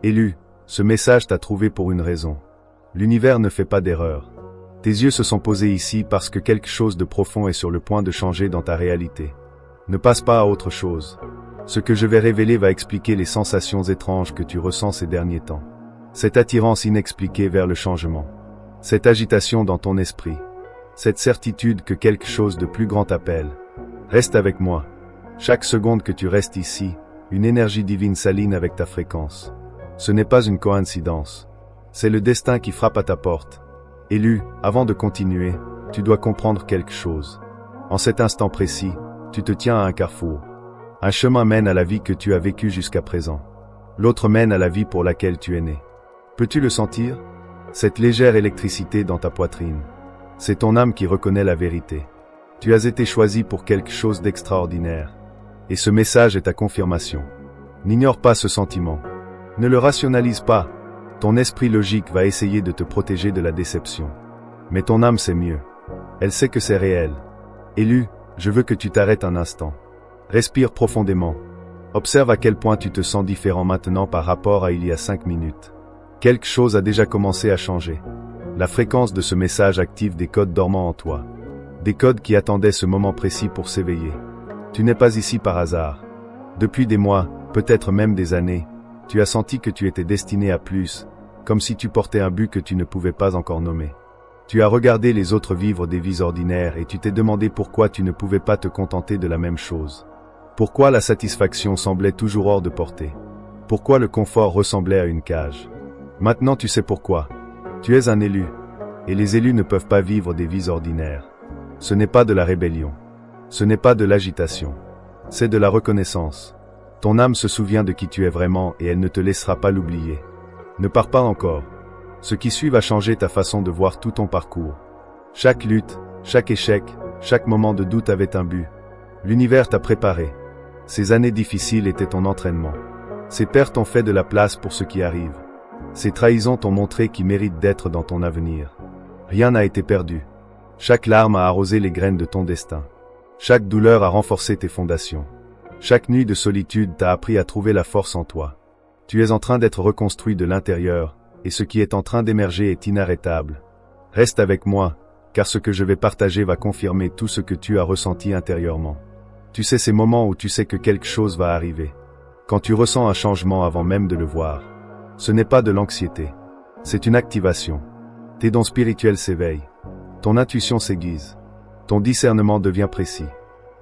Élu, ce message t'a trouvé pour une raison. L'univers ne fait pas d'erreur. Tes yeux se sont posés ici parce que quelque chose de profond est sur le point de changer dans ta réalité. Ne passe pas à autre chose. Ce que je vais révéler va expliquer les sensations étranges que tu ressens ces derniers temps. Cette attirance inexpliquée vers le changement. Cette agitation dans ton esprit. Cette certitude que quelque chose de plus grand t'appelle. Reste avec moi. Chaque seconde que tu restes ici, une énergie divine s'aligne avec ta fréquence. Ce n'est pas une coïncidence. C'est le destin qui frappe à ta porte. Élu, avant de continuer, tu dois comprendre quelque chose. En cet instant précis, tu te tiens à un carrefour. Un chemin mène à la vie que tu as vécue jusqu'à présent. L'autre mène à la vie pour laquelle tu es né. Peux-tu le sentir? Cette légère électricité dans ta poitrine. C'est ton âme qui reconnaît la vérité. Tu as été choisi pour quelque chose d'extraordinaire. Et ce message est ta confirmation. N'ignore pas ce sentiment. Ne le rationalise pas. Ton esprit logique va essayer de te protéger de la déception. Mais ton âme sait mieux. Elle sait que c'est réel. Élu, je veux que tu t'arrêtes un instant. Respire profondément. Observe à quel point tu te sens différent maintenant par rapport à il y a 5 minutes. Quelque chose a déjà commencé à changer. La fréquence de ce message active des codes dormants en toi. Des codes qui attendaient ce moment précis pour s'éveiller. Tu n'es pas ici par hasard. Depuis des mois, peut-être même des années, tu as senti que tu étais destiné à plus, comme si tu portais un but que tu ne pouvais pas encore nommer. Tu as regardé les autres vivre des vies ordinaires et tu t'es demandé pourquoi tu ne pouvais pas te contenter de la même chose. Pourquoi la satisfaction semblait toujours hors de portée. Pourquoi le confort ressemblait à une cage. Maintenant tu sais pourquoi. Tu es un élu. Et les élus ne peuvent pas vivre des vies ordinaires. Ce n'est pas de la rébellion. Ce n'est pas de l'agitation. C'est de la reconnaissance. Ton âme se souvient de qui tu es vraiment et elle ne te laissera pas l'oublier. Ne pars pas encore. Ce qui suit va changer ta façon de voir tout ton parcours. Chaque lutte, chaque échec, chaque moment de doute avait un but. L'univers t'a préparé. Ces années difficiles étaient ton entraînement. Ces pertes ont fait de la place pour ce qui arrive. Ces trahisons t'ont montré qui mérite d'être dans ton avenir. Rien n'a été perdu. Chaque larme a arrosé les graines de ton destin. Chaque douleur a renforcé tes fondations. Chaque nuit de solitude t'a appris à trouver la force en toi. Tu es en train d'être reconstruit de l'intérieur, et ce qui est en train d'émerger est inarrêtable. Reste avec moi, car ce que je vais partager va confirmer tout ce que tu as ressenti intérieurement. Tu sais ces moments où tu sais que quelque chose va arriver. Quand tu ressens un changement avant même de le voir. Ce n'est pas de l'anxiété. C'est une activation. Tes dons spirituels s'éveillent. Ton intuition s'aiguise. Ton discernement devient précis.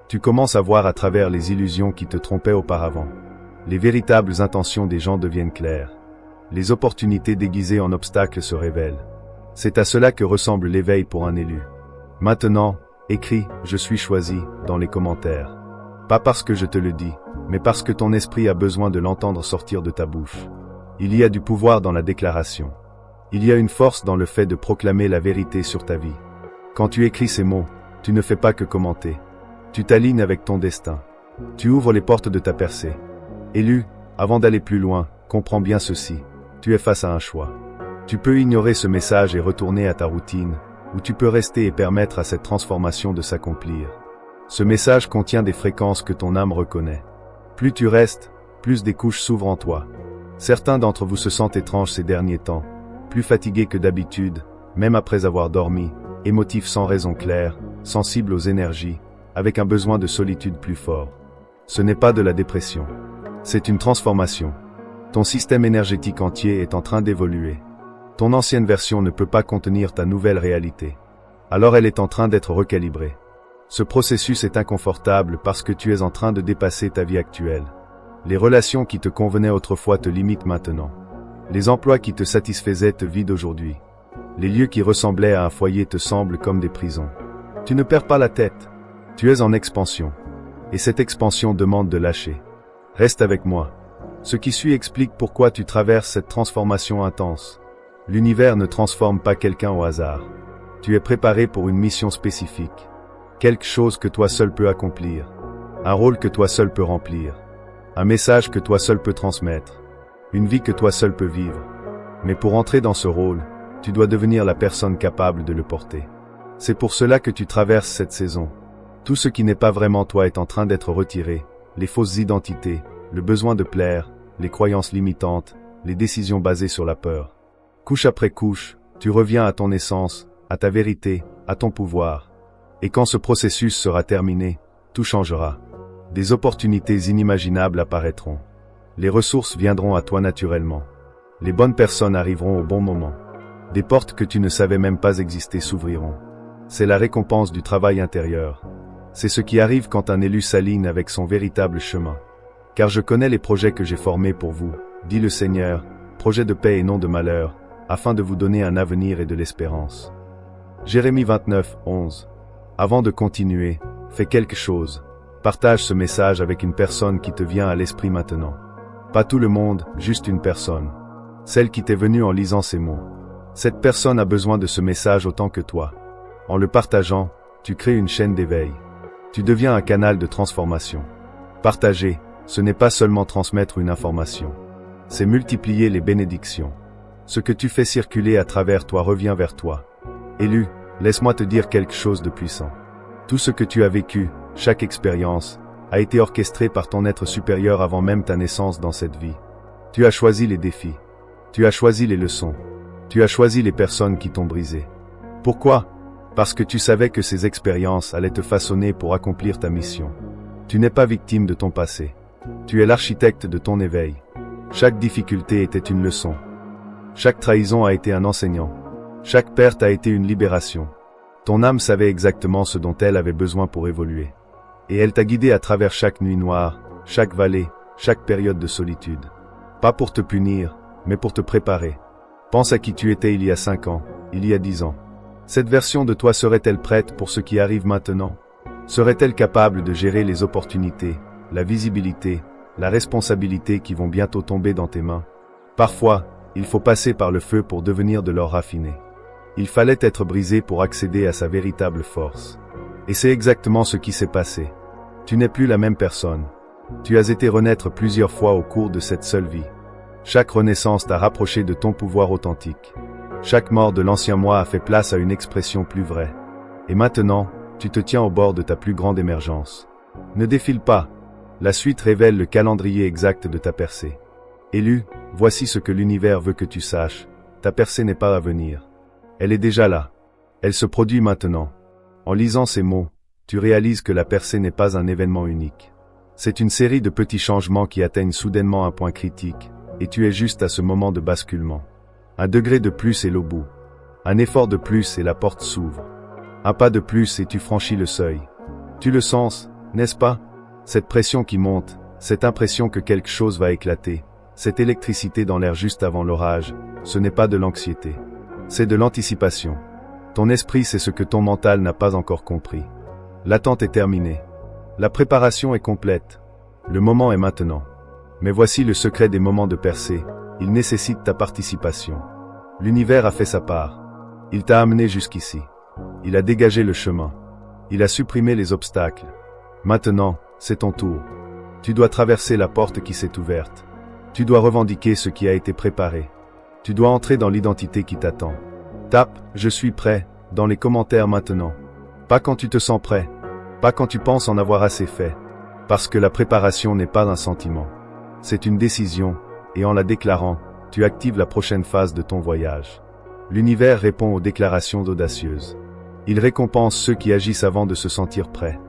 Tu commences à voir à travers les illusions qui te trompaient auparavant. Les véritables intentions des gens deviennent claires. Les opportunités déguisées en obstacles se révèlent. C'est à cela que ressemble l'éveil pour un élu. Maintenant, écris « Je suis choisi » dans les commentaires. Pas parce que je te le dis, mais parce que ton esprit a besoin de l'entendre sortir de ta bouche. Il y a du pouvoir dans la déclaration. Il y a une force dans le fait de proclamer la vérité sur ta vie. Quand tu écris ces mots, tu ne fais pas que commenter. Tu t'alignes avec ton destin. Tu ouvres les portes de ta percée. Élu, avant d'aller plus loin, comprends bien ceci. Tu es face à un choix. Tu peux ignorer ce message et retourner à ta routine, ou tu peux rester et permettre à cette transformation de s'accomplir. Ce message contient des fréquences que ton âme reconnaît. Plus tu restes, plus des couches s'ouvrent en toi. Certains d'entre vous se sentent étranges ces derniers temps, plus fatigués que d'habitude, même après avoir dormi, émotifs sans raison claire, sensibles aux énergies, avec un besoin de solitude plus fort. Ce n'est pas de la dépression. C'est une transformation. Ton système énergétique entier est en train d'évoluer. Ton ancienne version ne peut pas contenir ta nouvelle réalité. Alors elle est en train d'être recalibrée. Ce processus est inconfortable parce que tu es en train de dépasser ta vie actuelle. Les relations qui te convenaient autrefois te limitent maintenant. Les emplois qui te satisfaisaient te vident aujourd'hui. Les lieux qui ressemblaient à un foyer te semblent comme des prisons. Tu ne perds pas la tête. Tu es en expansion. Et cette expansion demande de lâcher. Reste avec moi. Ce qui suit explique pourquoi tu traverses cette transformation intense. L'univers ne transforme pas quelqu'un au hasard. Tu es préparé pour une mission spécifique. Quelque chose que toi seul peux accomplir. Un rôle que toi seul peux remplir. Un message que toi seul peux transmettre. Une vie que toi seul peux vivre. Mais pour entrer dans ce rôle, tu dois devenir la personne capable de le porter. C'est pour cela que tu traverses cette saison. Tout ce qui n'est pas vraiment toi est en train d'être retiré. Les fausses identités, le besoin de plaire, les croyances limitantes, les décisions basées sur la peur. Couche après couche, tu reviens à ton essence, à ta vérité, à ton pouvoir. Et quand ce processus sera terminé, tout changera. Des opportunités inimaginables apparaîtront. Les ressources viendront à toi naturellement. Les bonnes personnes arriveront au bon moment. Des portes que tu ne savais même pas exister s'ouvriront. C'est la récompense du travail intérieur. C'est ce qui arrive quand un élu s'aligne avec son véritable chemin. Car je connais les projets que j'ai formés pour vous, dit le Seigneur, projets de paix et non de malheur, afin de vous donner un avenir et de l'espérance. Jérémie 29, 11. Avant de continuer, fais quelque chose. Partage ce message avec une personne qui te vient à l'esprit maintenant. Pas tout le monde, juste une personne. Celle qui t'est venue en lisant ces mots. Cette personne a besoin de ce message autant que toi. En le partageant, tu crées une chaîne d'éveil. Tu deviens un canal de transformation. Partager, ce n'est pas seulement transmettre une information. C'est multiplier les bénédictions. Ce que tu fais circuler à travers toi revient vers toi. Élu, laisse-moi te dire quelque chose de puissant. Tout ce que tu as vécu, chaque expérience, a été orchestré par ton être supérieur avant même ta naissance dans cette vie. Tu as choisi les défis. Tu as choisi les leçons. Tu as choisi les personnes qui t'ont brisé. Pourquoi? Parce que tu savais que ces expériences allaient te façonner pour accomplir ta mission. Tu n'es pas victime de ton passé. Tu es l'architecte de ton éveil. Chaque difficulté était une leçon. Chaque trahison a été un enseignant. Chaque perte a été une libération. Ton âme savait exactement ce dont elle avait besoin pour évoluer. Et elle t'a guidé à travers chaque nuit noire, chaque vallée, chaque période de solitude. Pas pour te punir, mais pour te préparer. Pense à qui tu étais il y a 5 ans, il y a 10 ans. Cette version de toi serait-elle prête pour ce qui arrive maintenant? Serait-elle capable de gérer les opportunités, la visibilité, la responsabilité qui vont bientôt tomber dans tes mains? Parfois, il faut passer par le feu pour devenir de l'or raffiné. Il fallait être brisé pour accéder à sa véritable force. Et c'est exactement ce qui s'est passé. Tu n'es plus la même personne. Tu as été renaître plusieurs fois au cours de cette seule vie. Chaque renaissance t'a rapproché de ton pouvoir authentique. Chaque mort de l'ancien moi a fait place à une expression plus vraie. Et maintenant, tu te tiens au bord de ta plus grande émergence. Ne défile pas. La suite révèle le calendrier exact de ta percée. Élu, voici ce que l'univers veut que tu saches. Ta percée n'est pas à venir. Elle est déjà là. Elle se produit maintenant. En lisant ces mots, tu réalises que la percée n'est pas un événement unique. C'est une série de petits changements qui atteignent soudainement un point critique, et tu es juste à ce moment de basculement. Un degré de plus et l'au bout. Un effort de plus et la porte s'ouvre. Un pas de plus et tu franchis le seuil. Tu le sens, n'est-ce pas? Cette pression qui monte, cette impression que quelque chose va éclater, cette électricité dans l'air juste avant l'orage, ce n'est pas de l'anxiété. C'est de l'anticipation. Ton esprit sait ce que ton mental n'a pas encore compris. L'attente est terminée. La préparation est complète. Le moment est maintenant. Mais voici le secret des moments de percée. Il nécessite ta participation. L'univers a fait sa part. Il t'a amené jusqu'ici. Il a dégagé le chemin. Il a supprimé les obstacles. Maintenant, c'est ton tour. Tu dois traverser la porte qui s'est ouverte. Tu dois revendiquer ce qui a été préparé. Tu dois entrer dans l'identité qui t'attend. Tape « Je suis prêt » dans les commentaires maintenant. Pas quand tu te sens prêt. Pas quand tu penses en avoir assez fait. Parce que la préparation n'est pas un sentiment. C'est une décision, et en la déclarant, tu actives la prochaine phase de ton voyage. L'univers répond aux déclarations audacieuses. Il récompense ceux qui agissent avant de se sentir prêts.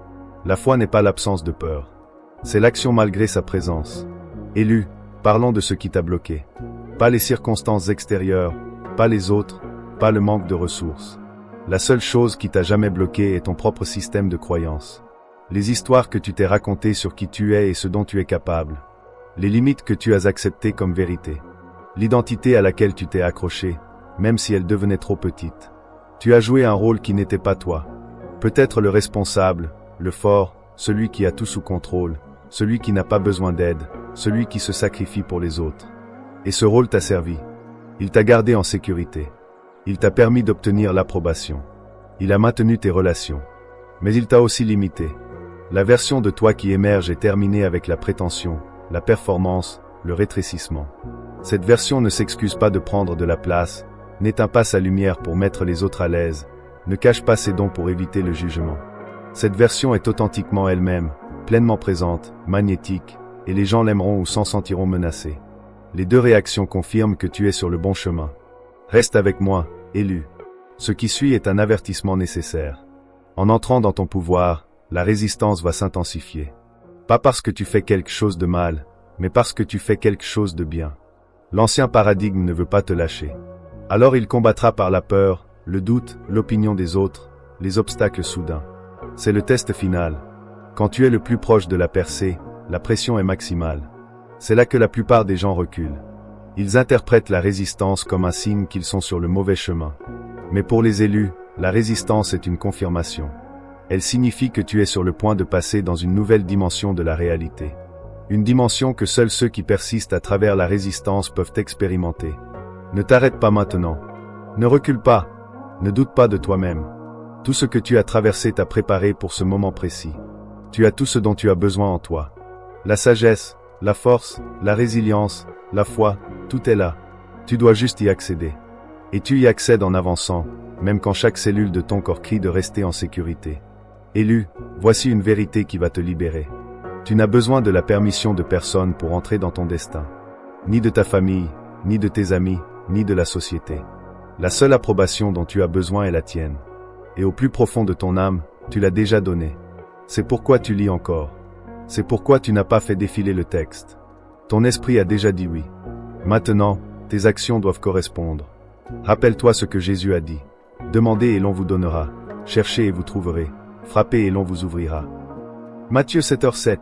La foi n'est pas l'absence de peur. C'est l'action malgré sa présence. Élu, parlons de ce qui t'a bloqué. Pas les circonstances extérieures, pas les autres, pas le manque de ressources. La seule chose qui t'a jamais bloqué est ton propre système de croyances. Les histoires que tu t'es racontées sur qui tu es et ce dont tu es capable. Les limites que tu as acceptées comme vérité. L'identité à laquelle tu t'es accroché, même si elle devenait trop petite. Tu as joué un rôle qui n'était pas toi. Peut-être le responsable, le fort, celui qui a tout sous contrôle, celui qui n'a pas besoin d'aide, celui qui se sacrifie pour les autres. Et ce rôle t'a servi. Il t'a gardé en sécurité. Il t'a permis d'obtenir l'approbation. Il a maintenu tes relations. Mais il t'a aussi limité. La version de toi qui émerge est terminée avec la prétention, la performance, le rétrécissement. Cette version ne s'excuse pas de prendre de la place, n'éteint pas sa lumière pour mettre les autres à l'aise, ne cache pas ses dons pour éviter le jugement. Cette version est authentiquement elle-même, pleinement présente, magnétique, et les gens l'aimeront ou s'en sentiront menacés. Les deux réactions confirment que tu es sur le bon chemin. Reste avec moi, élu. Ce qui suit est un avertissement nécessaire. En entrant dans ton pouvoir, la résistance va s'intensifier. Pas parce que tu fais quelque chose de mal, mais parce que tu fais quelque chose de bien. L'ancien paradigme ne veut pas te lâcher. Alors il combattra par la peur, le doute, l'opinion des autres, les obstacles soudains. C'est le test final. Quand tu es le plus proche de la percée, la pression est maximale. C'est là que la plupart des gens reculent. Ils interprètent la résistance comme un signe qu'ils sont sur le mauvais chemin. Mais pour les élus, la résistance est une confirmation. Elle signifie que tu es sur le point de passer dans une nouvelle dimension de la réalité. Une dimension que seuls ceux qui persistent à travers la résistance peuvent expérimenter. Ne t'arrête pas maintenant. Ne recule pas. Ne doute pas de toi-même. Tout ce que tu as traversé t'a préparé pour ce moment précis. Tu as tout ce dont tu as besoin en toi. La sagesse, la force, la résilience, la foi, tout est là. Tu dois juste y accéder. Et tu y accèdes en avançant, même quand chaque cellule de ton corps crie de rester en sécurité. Élu, voici une vérité qui va te libérer. Tu n'as besoin de la permission de personne pour entrer dans ton destin. Ni de ta famille, ni de tes amis, ni de la société. La seule approbation dont tu as besoin est la tienne. Et au plus profond de ton âme, tu l'as déjà donnée. C'est pourquoi tu lis encore. C'est pourquoi tu n'as pas fait défiler le texte. Ton esprit a déjà dit oui. Maintenant, tes actions doivent correspondre. Rappelle-toi ce que Jésus a dit. Demandez et l'on vous donnera. Cherchez et vous trouverez. Frappez et l'on vous ouvrira. Matthieu 7h07.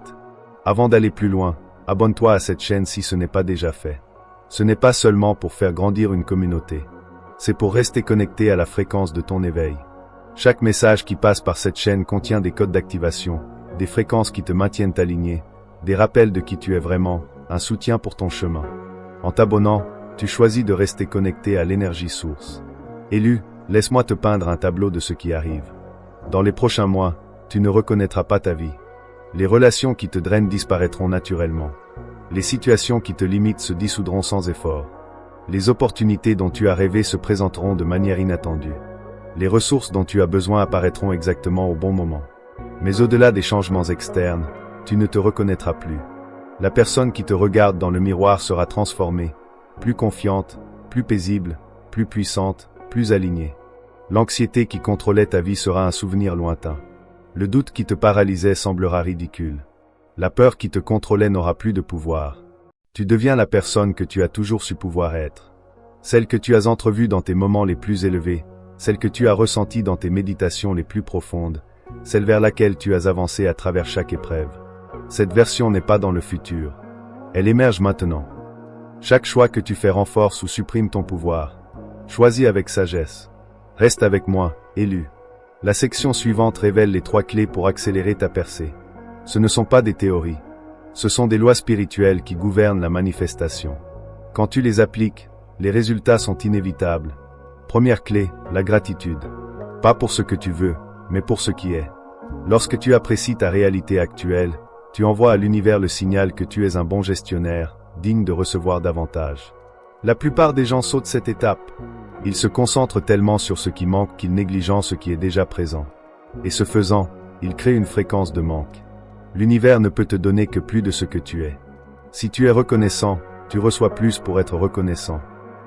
Avant d'aller plus loin, abonne-toi à cette chaîne si ce n'est pas déjà fait. Ce n'est pas seulement pour faire grandir une communauté. C'est pour rester connecté à la fréquence de ton éveil. Chaque message qui passe par cette chaîne contient des codes d'activation, des fréquences qui te maintiennent aligné, des rappels de qui tu es vraiment, un soutien pour ton chemin. En t'abonnant, tu choisis de rester connecté à l'énergie source. Élu, laisse-moi te peindre un tableau de ce qui arrive. Dans les prochains mois, tu ne reconnaîtras pas ta vie. Les relations qui te drainent disparaîtront naturellement. Les situations qui te limitent se dissoudront sans effort. Les opportunités dont tu as rêvé se présenteront de manière inattendue. Les ressources dont tu as besoin apparaîtront exactement au bon moment. Mais au-delà des changements externes, tu ne te reconnaîtras plus. La personne qui te regarde dans le miroir sera transformée, plus confiante, plus paisible, plus puissante, plus alignée. L'anxiété qui contrôlait ta vie sera un souvenir lointain. Le doute qui te paralysait semblera ridicule. La peur qui te contrôlait n'aura plus de pouvoir. Tu deviens la personne que tu as toujours su pouvoir être. Celle que tu as entrevue dans tes moments les plus élevés, celle que tu as ressentie dans tes méditations les plus profondes, celle vers laquelle tu as avancé à travers chaque épreuve. Cette version n'est pas dans le futur. Elle émerge maintenant. Chaque choix que tu fais renforce ou supprime ton pouvoir. Choisis avec sagesse. Reste avec moi, élu. La section suivante révèle les 3 clés pour accélérer ta percée. Ce ne sont pas des théories. Ce sont des lois spirituelles qui gouvernent la manifestation. Quand tu les appliques, les résultats sont inévitables. Première clé, la gratitude. Pas pour ce que tu veux, mais pour ce qui est. Lorsque tu apprécies ta réalité actuelle, tu envoies à l'univers le signal que tu es un bon gestionnaire, digne de recevoir davantage. La plupart des gens sautent cette étape. Ils se concentrent tellement sur ce qui manque qu'ils négligent ce qui est déjà présent. Et ce faisant, ils créent une fréquence de manque. L'univers ne peut te donner que plus de ce que tu es. Si tu es reconnaissant, tu reçois plus pour être reconnaissant.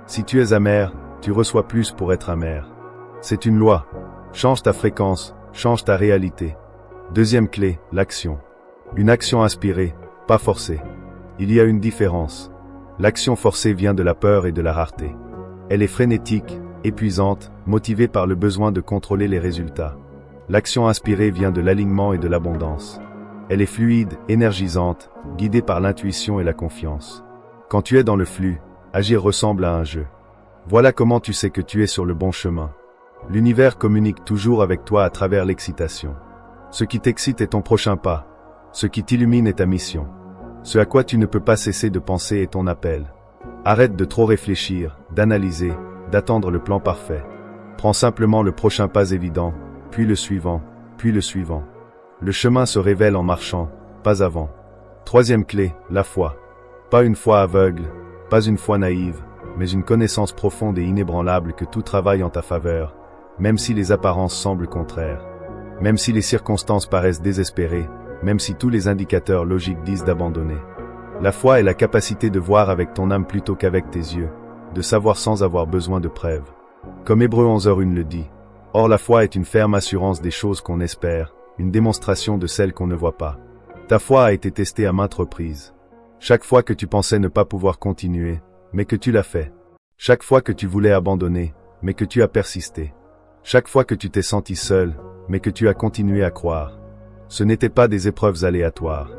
Si tu es amer, tu reçois plus pour être amer. C'est une loi. Change ta fréquence, change ta réalité. Deuxième clé, l'action. Une action inspirée, pas forcée. Il y a une différence. L'action forcée vient de la peur et de la rareté. Elle est frénétique, épuisante, motivée par le besoin de contrôler les résultats. L'action inspirée vient de l'alignement et de l'abondance. Elle est fluide, énergisante, guidée par l'intuition et la confiance. Quand tu es dans le flux, agir ressemble à un jeu. Voilà comment tu sais que tu es sur le bon chemin. L'univers communique toujours avec toi à travers l'excitation. Ce qui t'excite est ton prochain pas. Ce qui t'illumine est ta mission. Ce à quoi tu ne peux pas cesser de penser est ton appel. Arrête de trop réfléchir, d'analyser, d'attendre le plan parfait. Prends simplement le prochain pas évident, puis le suivant, puis le suivant. Le chemin se révèle en marchant, pas avant. Troisième clé, la foi. Pas une foi aveugle, pas une foi naïve, mais une connaissance profonde et inébranlable que tout travaille en ta faveur, même si les apparences semblent contraires. Même si les circonstances paraissent désespérées, même si tous les indicateurs logiques disent d'abandonner. La foi est la capacité de voir avec ton âme plutôt qu'avec tes yeux, de savoir sans avoir besoin de preuves. Comme Hébreux 11:1 le dit. Or la foi est une ferme assurance des choses qu'on espère, une démonstration de celles qu'on ne voit pas. Ta foi a été testée à maintes reprises. Chaque fois que tu pensais ne pas pouvoir continuer, mais que tu l'as fait. Chaque fois que tu voulais abandonner, mais que tu as persisté. Chaque fois que tu t'es senti seul, mais que tu as continué à croire. Ce n'étaient pas des épreuves aléatoires.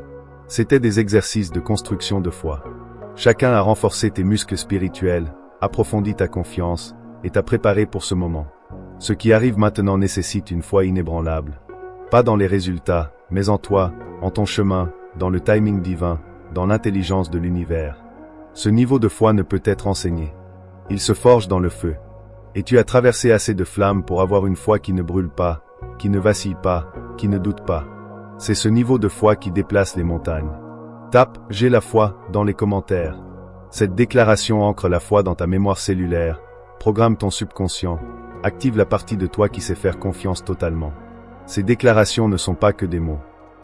C'étaient des exercices de construction de foi. Chacun a renforcé tes muscles spirituels, approfondi ta confiance, et t'a préparé pour ce moment. Ce qui arrive maintenant nécessite une foi inébranlable. Pas dans les résultats, mais en toi, en ton chemin, dans le timing divin, dans l'intelligence de l'univers. Ce niveau de foi ne peut être enseigné. Il se forge dans le feu. Et tu as traversé assez de flammes pour avoir une foi qui ne brûle pas, qui ne vacille pas, qui ne doute pas. C'est ce niveau de foi qui déplace les montagnes. Tape « J'ai la foi » dans les commentaires. Cette déclaration ancre la foi dans ta mémoire cellulaire, programme ton subconscient, active la partie de toi qui sait faire confiance totalement. Ces déclarations ne sont pas que des mots.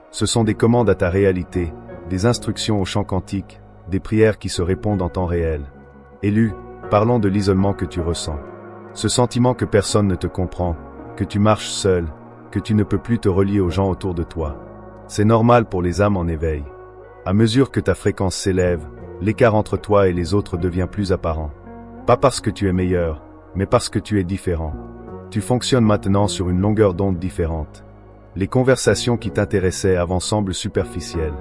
Ce sont des commandes à ta réalité, des instructions au champ quantique, des prières qui se répondent en temps réel. Élu, parlons de l'isolement que tu ressens. Ce sentiment que personne ne te comprend, que tu marches seul, que tu ne peux plus te relier aux gens autour de toi. C'est normal pour les âmes en éveil. À mesure que ta fréquence s'élève, l'écart entre toi et les autres devient plus apparent. Pas parce que tu es meilleur, mais parce que tu es différent. Tu fonctionnes maintenant sur une longueur d'onde différente. Les conversations qui t'intéressaient avant semblent superficielles.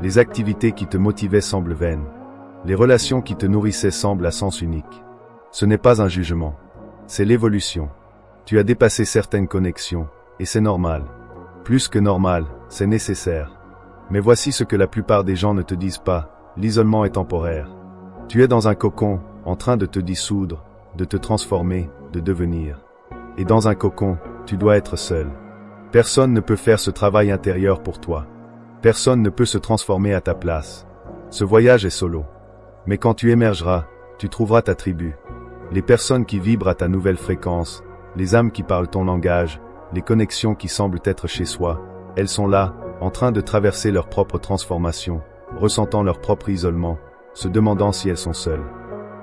Les activités qui te motivaient semblent vaines. Les relations qui te nourrissaient semblent à sens unique. Ce n'est pas un jugement. C'est l'évolution. Tu as dépassé certaines connexions, et c'est normal. Plus que normal, c'est nécessaire. Mais voici ce que la plupart des gens ne te disent pas, l'isolement est temporaire. Tu es dans un cocon, en train de te dissoudre, de te transformer, de devenir. Et dans un cocon, tu dois être seul. Personne ne peut faire ce travail intérieur pour toi. Personne ne peut se transformer à ta place. Ce voyage est solo. Mais quand tu émergeras, tu trouveras ta tribu. Les personnes qui vibrent à ta nouvelle fréquence, les âmes qui parlent ton langage, les connexions qui semblent être chez soi, elles sont là, en train de traverser leur propre transformation, ressentant leur propre isolement, se demandant si elles sont seules.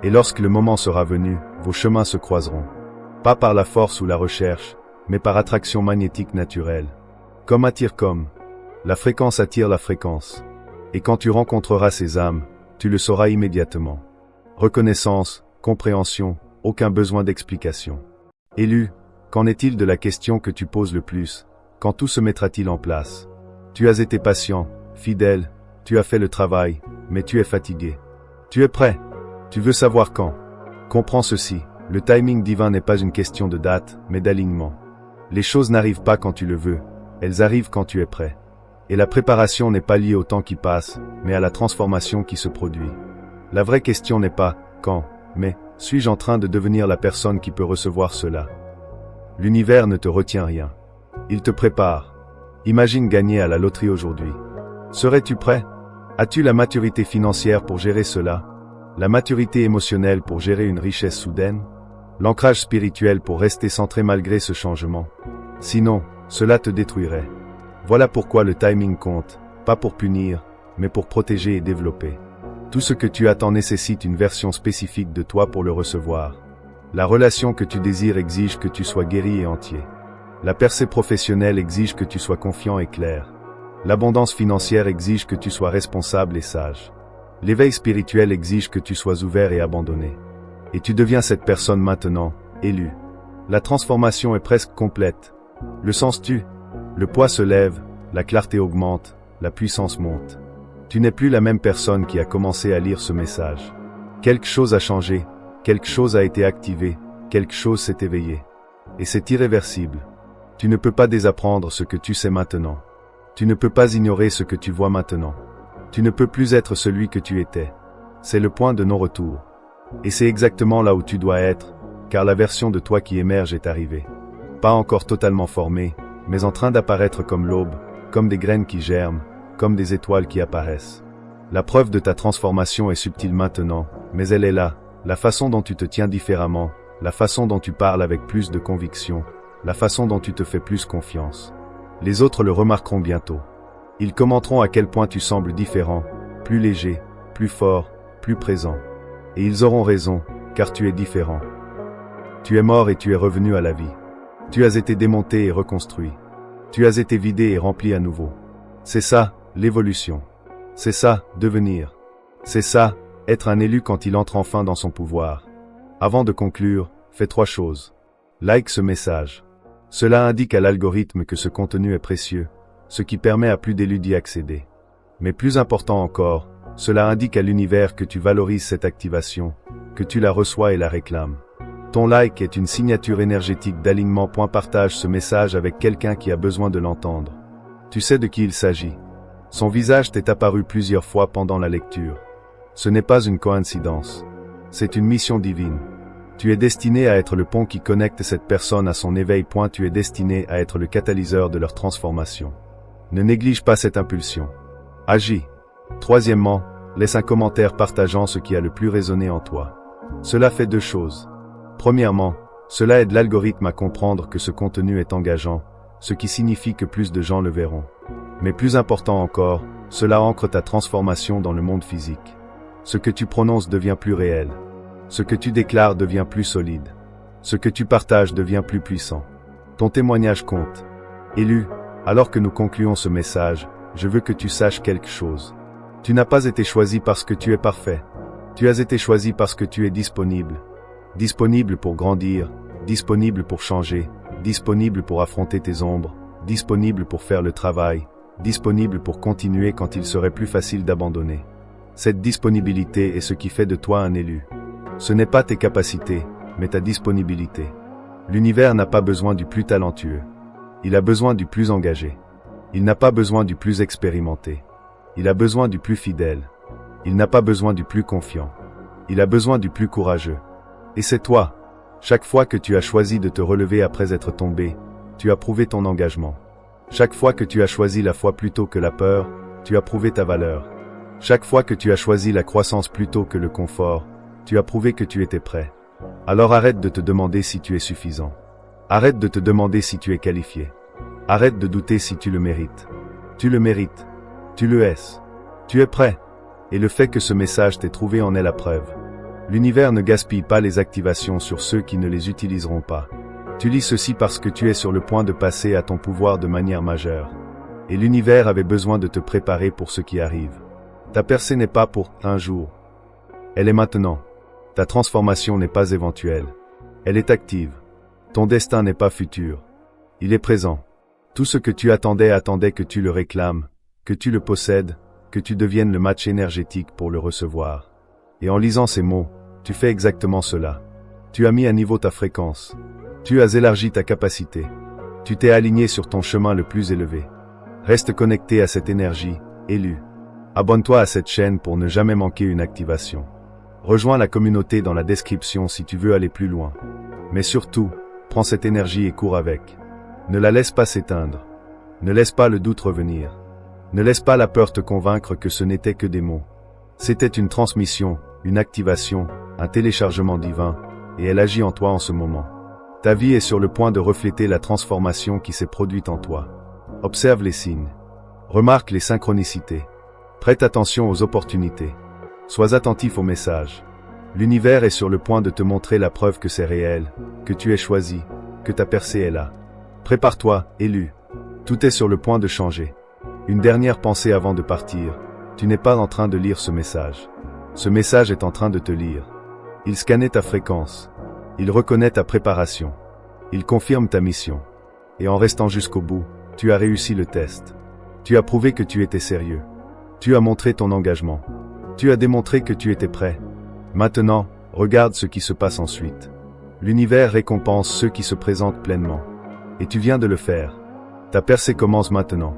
Et lorsque le moment sera venu, vos chemins se croiseront. Pas par la force ou la recherche, mais par attraction magnétique naturelle. Comme attire comme. La fréquence attire la fréquence. Et quand tu rencontreras ces âmes, tu le sauras immédiatement. Reconnaissance, compréhension, aucun besoin d'explication. Élu, qu'en est-il de la question que tu poses le plus? Quand tout se mettra-t-il en place? Tu as été patient, fidèle, tu as fait le travail, mais tu es fatigué. Tu es prêt? Tu veux savoir quand? Comprends ceci, le timing divin n'est pas une question de date, mais d'alignement. Les choses n'arrivent pas quand tu le veux, elles arrivent quand tu es prêt. Et la préparation n'est pas liée au temps qui passe, mais à la transformation qui se produit. La vraie question n'est pas « quand », mais « suis-je en train de devenir la personne qui peut recevoir cela ?» L'univers ne te retient rien. Il te prépare. Imagine gagner à la loterie aujourd'hui. Serais-tu prêt? As-tu la maturité financière pour gérer cela? La maturité émotionnelle pour gérer une richesse soudaine? L'ancrage spirituel pour rester centré malgré ce changement? Sinon, cela te détruirait. Voilà pourquoi le timing compte, pas pour punir, mais pour protéger et développer. Tout ce que tu attends nécessite une version spécifique de toi pour le recevoir. La relation que tu désires exige que tu sois guéri et entier. La percée professionnelle exige que tu sois confiant et clair. L'abondance financière exige que tu sois responsable et sage. L'éveil spirituel exige que tu sois ouvert et abandonné. Et tu deviens cette personne maintenant, élue. La transformation est presque complète. Le sens-tu? Le poids se lève, la clarté augmente, la puissance monte. Tu n'es plus la même personne qui a commencé à lire ce message. Quelque chose a changé, quelque chose a été activé, quelque chose s'est éveillé. Et c'est irréversible. Tu ne peux pas désapprendre ce que tu sais maintenant. Tu ne peux pas ignorer ce que tu vois maintenant. Tu ne peux plus être celui que tu étais. C'est le point de non-retour. Et c'est exactement là où tu dois être, car la version de toi qui émerge est arrivée. Pas encore totalement formée, mais en train d'apparaître comme l'aube, comme des graines qui germent, comme des étoiles qui apparaissent. La preuve de ta transformation est subtile maintenant, mais elle est là, la façon dont tu te tiens différemment, la façon dont tu parles avec plus de conviction, la façon dont tu te fais plus confiance. Les autres le remarqueront bientôt. Ils commenteront à quel point tu sembles différent, plus léger, plus fort, plus présent. Et ils auront raison, car tu es différent. Tu es mort et tu es revenu à la vie. Tu as été démonté et reconstruit. Tu as été vidé et rempli à nouveau. C'est ça, l'évolution. C'est ça, devenir. C'est ça, être un élu quand il entre enfin dans son pouvoir. Avant de conclure, fais 3 choses. Like ce message. Cela indique à l'algorithme que ce contenu est précieux, ce qui permet à plus d'élus d'y accéder. Mais plus important encore, cela indique à l'univers que tu valorises cette activation, que tu la reçois et la réclames. Ton like est une signature énergétique d'alignement. Partage ce message avec quelqu'un qui a besoin de l'entendre. Tu sais de qui il s'agit. Son visage t'est apparu plusieurs fois pendant la lecture. Ce n'est pas une coïncidence. C'est une mission divine. Tu es destiné à être le pont qui connecte cette personne à son éveil. Tu es destiné à être le catalyseur de leur transformation. Ne néglige pas cette impulsion. Agis. Troisièmement, laisse un commentaire partageant ce qui a le plus résonné en toi. Cela fait 2 choses. Premièrement, cela aide l'algorithme à comprendre que ce contenu est engageant, ce qui signifie que plus de gens le verront. Mais plus important encore, cela ancre ta transformation dans le monde physique. Ce que tu prononces devient plus réel. Ce que tu déclares devient plus solide. Ce que tu partages devient plus puissant. Ton témoignage compte. Élu, alors que nous concluons ce message, je veux que tu saches quelque chose. Tu n'as pas été choisi parce que tu es parfait. Tu as été choisi parce que tu es disponible. Disponible pour grandir, disponible pour changer, disponible pour affronter tes ombres, disponible pour faire le travail, disponible pour continuer quand il serait plus facile d'abandonner. Cette disponibilité est ce qui fait de toi un élu. Ce n'est pas tes capacités, mais ta disponibilité. L'univers n'a pas besoin du plus talentueux. Il a besoin du plus engagé. Il n'a pas besoin du plus expérimenté. Il a besoin du plus fidèle. Il n'a pas besoin du plus confiant. Il a besoin du plus courageux. Et c'est toi. Chaque fois que tu as choisi de te relever après être tombé, tu as prouvé ton engagement. Chaque fois que tu as choisi la foi plutôt que la peur, tu as prouvé ta valeur. Chaque fois que tu as choisi la croissance plutôt que le confort, tu as prouvé que tu étais prêt. Alors arrête de te demander si tu es suffisant. Arrête de te demander si tu es qualifié. Arrête de douter si tu le mérites. Tu le mérites. Tu le es. Tu es prêt. Et le fait que ce message t'ait trouvé en est la preuve. L'univers ne gaspille pas les activations sur ceux qui ne les utiliseront pas. Tu lis ceci parce que tu es sur le point de passer à ton pouvoir de manière majeure. Et l'univers avait besoin de te préparer pour ce qui arrive. Ta percée n'est pas pour un jour. Elle est maintenant. Ta transformation n'est pas éventuelle. Elle est active. Ton destin n'est pas futur. Il est présent. Tout ce que tu attendait que tu le réclames, que tu le possèdes, que tu deviennes le match énergétique pour le recevoir. Et en lisant ces mots, tu fais exactement cela. Tu as mis à niveau ta fréquence. Tu as élargi ta capacité. Tu t'es aligné sur ton chemin le plus élevé. Reste connecté à cette énergie, élu. Abonne-toi à cette chaîne pour ne jamais manquer une activation. Rejoins la communauté dans la description si tu veux aller plus loin. Mais surtout, prends cette énergie et cours avec. Ne la laisse pas s'éteindre. Ne laisse pas le doute revenir. Ne laisse pas la peur te convaincre que ce n'était que des mots. C'était une transmission, une activation, un téléchargement divin, et elle agit en toi en ce moment. Ta vie est sur le point de refléter la transformation qui s'est produite en toi. Observe les signes. Remarque les synchronicités. Prête attention aux opportunités. Sois attentif aux messages. L'univers est sur le point de te montrer la preuve que c'est réel, que tu es choisi, que ta percée est là. Prépare-toi, élu. Tout est sur le point de changer. Une dernière pensée avant de partir. Tu n'es pas en train de lire ce message. Ce message est en train de te lire. Il scannait ta fréquence. Il reconnaît ta préparation. Il confirme ta mission. Et en restant jusqu'au bout, tu as réussi le test. Tu as prouvé que tu étais sérieux. Tu as montré ton engagement. Tu as démontré que tu étais prêt. Maintenant, regarde ce qui se passe ensuite. L'univers récompense ceux qui se présentent pleinement. Et tu viens de le faire. Ta percée commence maintenant.